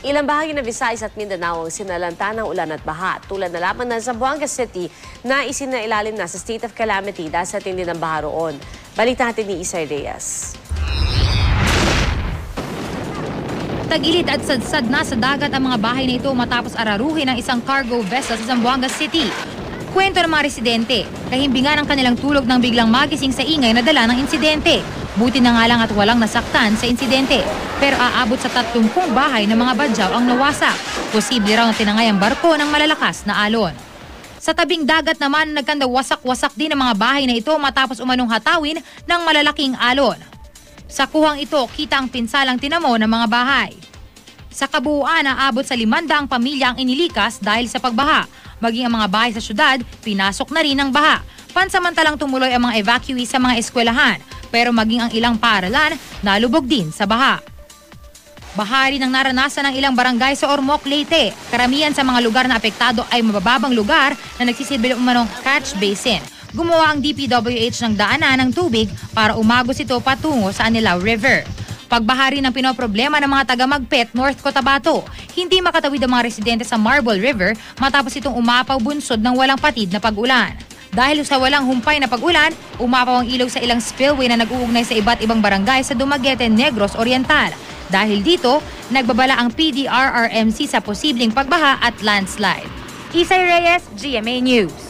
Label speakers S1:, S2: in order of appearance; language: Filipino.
S1: Ilang bahagi ng Visayas at Mindanao ang sinalanta ng ulan at baha. Tulad na lamang ng Zamboanga City na isinailalim na sa state of calamity dahil sa tindi ng baha roon. Balita natin ni Isay Reyes.
S2: Tagilid at sadsad na sa dagat ang mga bahay na ito matapos araruhin ng isang cargo vessel sa Zamboanga City. Kwento ng mga residente, kahimbingan ang kanilang tulog nang biglang magising sa ingay na dala ng insidente. Buti na nga lang at walang nasaktan sa insidente. Pero aabot sa 30 bahay ng mga badyaw ang nawasak. Posible raw na tinangay ang barko ng malalakas na alon. Sa tabing dagat naman, nagkandawasak-wasak din ang mga bahay na ito matapos umanong hatawin ng malalaking alon. Sa kuhang ito, kita ang pinsalang tinamo ng mga bahay. Sa kabuuan, aabot sa 500 pamilya ang inilikas dahil sa pagbaha. Maging ang mga bahay sa syudad, pinasok na rin ng baha. Pansamantalang tumuloy ang mga evacuee sa mga eskwelahan, pero maging ang ilang paaralan, nalubog din sa baha. Baha rin ang naranasan ng ilang barangay sa Ormoc, Leyte. Karamihan sa mga lugar na apektado ay mabababang lugar na nagsisilbi umanong catch basin. Gumawa ang DPWH ng daanan ng tubig para umagos ito patungo sa Anilao River. Pagbahari ng pinoproblema ng mga taga-Magpet, North Cotabato. Hindi makatawid ang mga residente sa Marble River matapos itong umapaw bunsod ng walang patid na pag-ulan. Dahil sa walang humpay na pag-ulan, umapaw ang ilog sa ilang spillway na nag-uugnay sa iba't ibang barangay sa Dumaguete, Negros Oriental. Dahil dito, nagbabala ang PDRRMC sa posibleng pagbaha at landslide. Isay Reyes, GMA News.